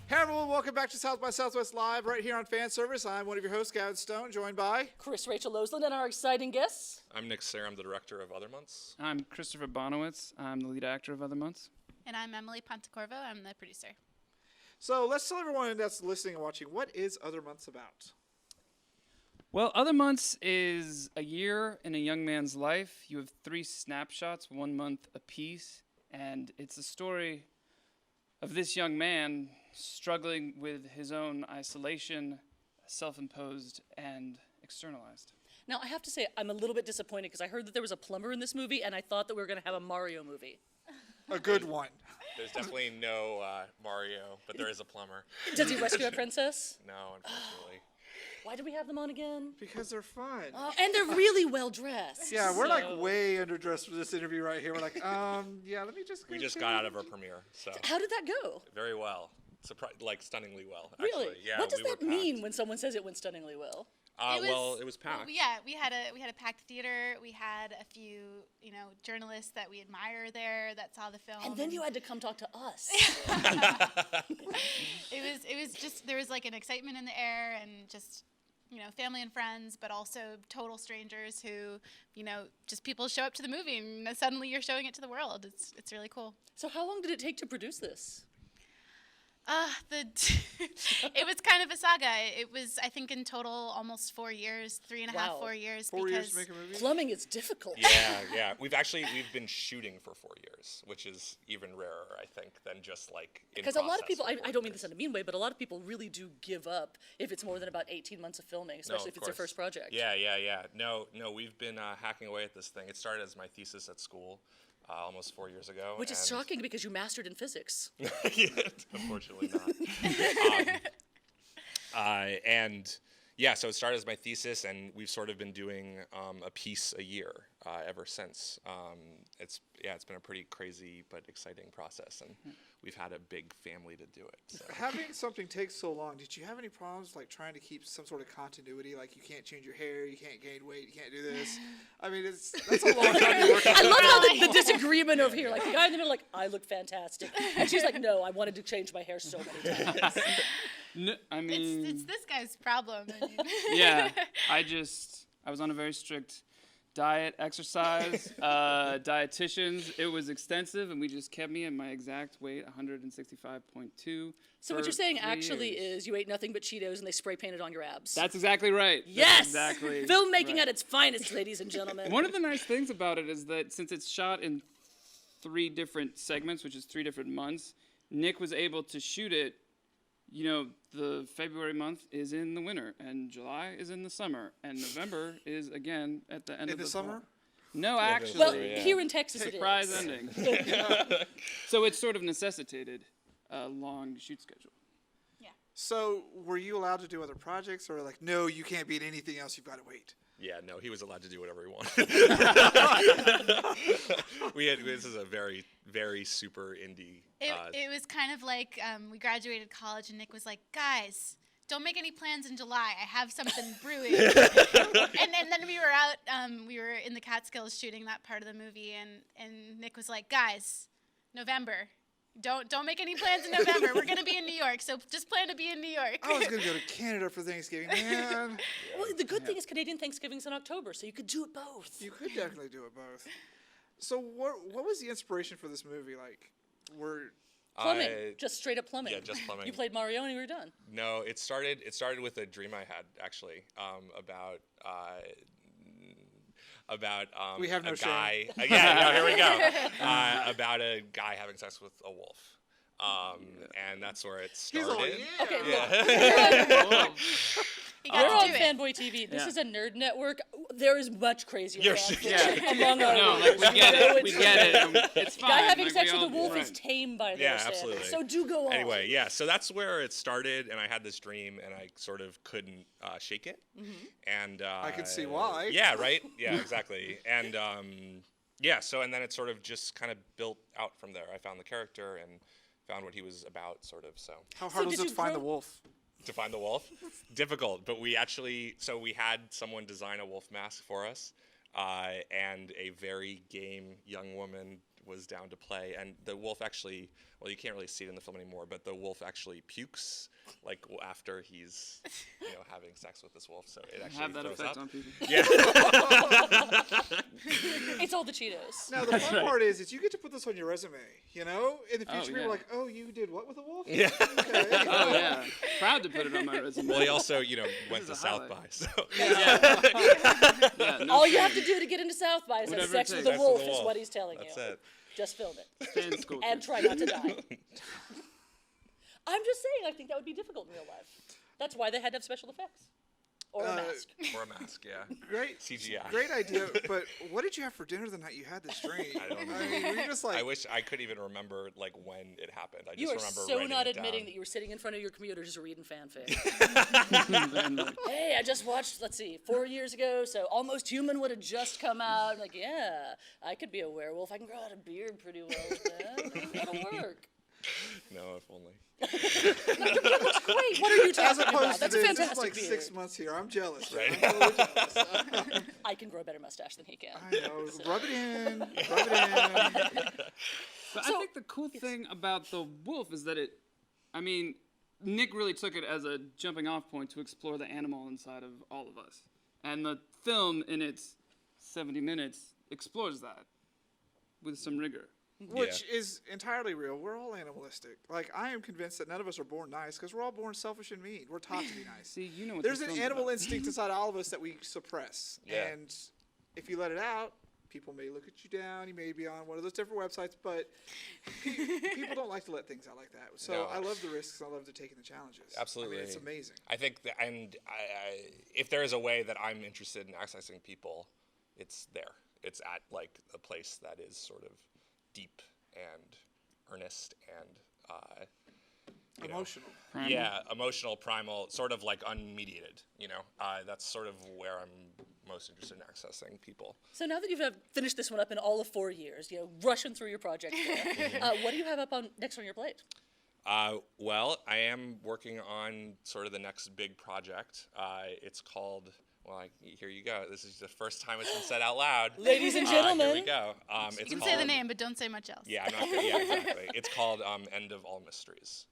Hey everyone, welcome back to South by Southwest Live right here on Fanservice. I'm one of your hosts, Gavin Stone, joined by Chris-Rachael Losland and our exciting guests. I'm Nick Sayre, I'm the director of Other Months. I'm Christopher Bonowitz. I'm the lead actor of Other Months. And I'm Emily Pontecorvo. I'm the producer. So let's tell everyone that's listening and watching, what is Other Months about? Well, Other Months is a year in a young man's life. You have 3 snapshots, 1 month apiece, and it's a story of this young man struggling with his own isolation, self-imposed and externalized. Now, I have to say, I'm a little bit disappointed because I heard that there was a plumber in this movie, and I thought that we were going to have a Mario movie. A good one. There's definitely no Mario, but there is a plumber. Does he rescue a princess? No, unfortunately. Why did we have them on again? Because they're fun. And they're really well dressed. Yeah, we're like way underdressed for this interview right here. We're like, yeah, let me just go We just see. got out of our premiere, so How did that go? very well. Like stunningly well, Really? actually. Yeah, what does we were that mean packed. when someone says it went stunningly well? Well, it was packed. Well, yeah, we had a packed theater. We had a few, journalists that we admire there that saw the film. And then you had to come talk to us. It was just, there was like an excitement in the air and just, family and friends, but also total strangers who, just people show up to the movie and suddenly you're showing it to the world. It's really cool. So how long did it take to produce this? It was kind of a saga. It was, I think, in total almost 4 years, 3.5, Wow. 4 years. 4 years because to make a movie? Plumbing is difficult. Yeah. We've been shooting for 4 years, which is even rarer, I think, than just like in Because a lot of process people, for I 4 don't mean years. this in a mean way, but a lot of people really do give up if it's more than about 18 months of filming, especially No, if it's their of first course. project. Yeah. No, we've been hacking away at this thing. It started as my thesis at school almost 4 years ago. Which is and- shocking because you mastered in physics. Yeah, unfortunately not. So it started as my thesis, and we've sort of been doing a piece a year ever since. It's been a pretty crazy but exciting process, and we've had a big family to do it. So. Having something take so long, did you have any problems like trying to keep some sort of continuity? Like you can't change your hair, you can't gain weight, you can't do this. I mean, that's a long time to work on. I love how the disagreement over here, like the guy in the middle, like, I look fantastic. And she's like, no, I wanted to change my hair so many times. No, I mean, It's this guy's problem. I mean. yeah, I was on a very strict diet, exercise, dietitians. It was extensive, and we just kept me at my exact weight, 165.2. So what you're saying 3 actually years. is you ate nothing but Cheetos and they spray painted on your abs. That's exactly right. yes! That's exactly Filmmaking right. at its finest, ladies and gentlemen. One of the nice things about it is that since it's shot in 3 different segments, which is 3 different months, Nick was able to shoot it. The February month is in the winter, and July is in the summer, and November is again at the end of the summer? fall. No, actually. well, Yeah. here in Texas it Surprise is. ending. So it sort of necessitated a long shoot schedule. So were you allowed to do other projects, or like, no, you can't be in anything else, you've got to wait? Yeah, no, he was allowed to do whatever he wanted. This is a very, very super indie. It was kind of like we graduated college and Nick was like, guys, don't make any plans in July. I have something brewing. and then we were out, we were in the Catskills shooting that part of the movie, and Nick was like, guys, November. Don't make any plans in November. We're going to be in New York, so just plan to be in New York. I was going to go to Canada for Thanksgiving, man. Well, the good thing is Canadian Thanksgiving's in October, so you could do it both. You could definitely do it both. So what was the inspiration for this movie? Like, Plumbing, just straight up plumbing. Yeah, just plumbing. You played Mario and you were done. No, it started with a dream I had actually about We have no a shame. guy. Here we go. About a guy having sex with a wolf. And that's where it started. He's all, yeah. Okay, look, He we're got on to do it. Fanboy TV. This Yeah. is a nerd network. There is much crazier Yes, fans yeah. among our No, readers. like we get So it. We get it. It's fine. Guy having like, sex we with a all- wolf is right. tame by their Yeah, standards. absolutely. So do go on. Anyway, yeah, so that's where it started, and I had this dream, and I sort of couldn't shake it. And I can see why. Yeah, right? Yeah, exactly. And and then it sort of just kind of built out from there. I found the character and found what he was about, sort of, so. How hard was did it you to find the grow- wolf? To find the wolf? Difficult, but we had someone design a wolf mask for us, and a very game young woman was down to play, and the wolf actually, well, you can't really see it in the film anymore, but the wolf actually pukes like after he's having sex with this wolf, so it actually Have that throws effect up. on people. Yeah. It's all the Cheetos. Now the fun part is you get to put this on your resume. In the future, Oh, people yeah. are like, "Oh, you did what with a wolf?" Yeah. Okay. Oh yeah, proud to put it on my resume. Well, he also went is to a South highlight. by, so Yeah, no All you have shame. to do to get into South by is have Whatever it sex with takes. a Sex with a wolf, is wolf. what he's telling that's you. it. Just film it. Stay in school. And kids. try not to die. I'm just saying, I think that would be difficult in real life. That's why they had to have special effects. Or a mask. Or a mask, yeah. Great. CGI. Great idea. But what did you have for dinner the night you had this drink? I don't know. I mean, were you just like, I wish I could even remember when it happened. I You just are remember so writing not it admitting down. that you were sitting in front of your computer just reading fanfic. Then, like, Hey, I just watched, 4 years ago, so Almost Human would have just come out. I'm like, yeah, I could be a werewolf. I can grow out a beard pretty well, man. That'll work. No, if only. Great. What are you as talking about? opposed to That's a this, fantastic this is like beard. 6 months here. I'm jealous. Right. I'm totally jealous. I can grow a better mustache than he can. I know. Rub it in. Rub it in. But I think the cool thing about the wolf is that Nick really took it as a jumping off point to explore the animal inside of all of us. And the film, in its 70 minutes, explores that with some rigor. Which is entirely real. We're all animalistic. Like, I am convinced that none of us are born nice because we're all born selfish and mean. We're taught to be nice. See, you know what There's this an film's animal about. instinct inside all of us that we suppress. Yeah. And if you let it out, people may look at you down. You may be on one of those different websites, but people don't like to let things out like that. So No. I love the risks. I love the taking the challenges. Absolutely. I mean, it's amazing. I think that, and if there is a way that I'm interested in accessing people, it's there. It's at a place that is sort of deep and earnest and Emotional. Primal. yeah, emotional, primal, sort of unmediated. That's sort of where I'm most interested in accessing people. So now that you've finished this one up in all of 4 years, rushing through your project there, what do you have up next on your plate? Well, I am working on sort of the next big project. It's called. Well, here you go. This is the first time it's been said out loud. Ladies and Here gentlemen. we go. It's You can called, say the name, but don't say much else. Yeah, I'm not gonna, yeah, exactly. It's called End of All Mysteries,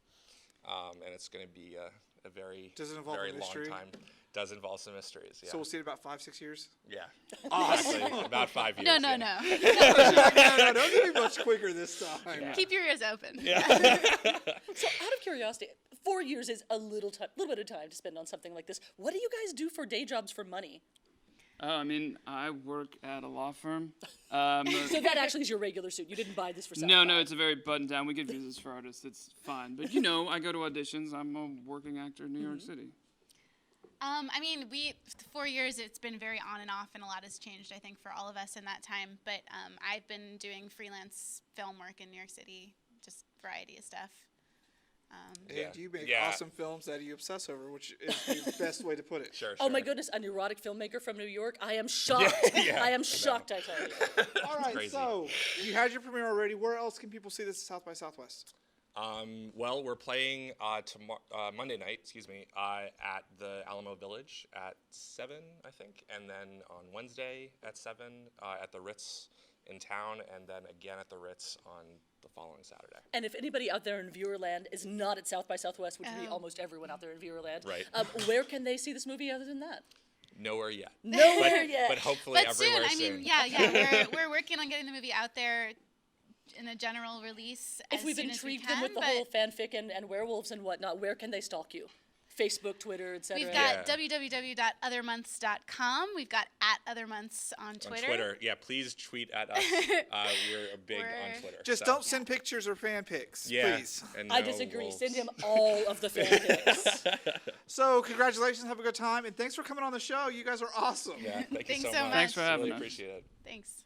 and it's going to be a very, Does it involve a very long mystery? time. Does involve some mysteries. Yeah. So we'll see it in about 5-6 years. Yeah. Awesome. About 5 years. No, yeah. no. No, don't get me much quicker this time. Yeah. Keep your ears open. So out of curiosity, 4 years is a little bit of time to spend on something like this. What do you guys do for day jobs for money? I work at a law firm. So that actually is your regular suit. You didn't buy this for South No, by. it's a very buttoned down. We get visas for artists. It's fine. But, I go to auditions. I'm a working actor in New York City. 4 years, it's been very on and off, and a lot has changed, I think, for all of us in that time. But I've been doing freelance film work in New York City, just variety of stuff. And Yeah. you make Yeah. awesome films that you obsess over, which is the best way to put it. Sure. Oh my sure. goodness, an erotic filmmaker from New York? I am shocked. Yeah, I I am know. shocked, I tell you. All right, crazy. so you had your premiere already. Where else can people see this at South by Southwest? Well, we're playing Monday night, at the Alamo Village at 7, I think, and then on Wednesday at 7 at the Ritz in town, and then again at the Ritz on the following Saturday. And if anybody out there in Viewerland is not at South by Southwest, which would be Oh. almost everyone out there in Viewerland, Right. Where can they see this movie other than that? Nowhere yet. Nowhere yet. But hopefully But soon, everywhere I soon. mean, yeah, we're working on getting the movie out there in a general release If as we've soon as we intrigued can. them with the but whole fanfic and werewolves and whatnot, where can they stalk you? Facebook, Twitter, etc. we've got Yeah. www.othermonths.com. We've got @othermonths on Twitter. On Twitter, yeah, please tweet at us. We're big on We're- Twitter. Just so. don't send pictures or fan pics, Yeah, please. and I no disagree. wolves. Send him all of the fanfics. So congratulations, have a good time, and thanks for coming on the show. You guys are awesome. Yeah, thank you Thanks so so much. Thanks for Really having us. appreciate it. Thanks.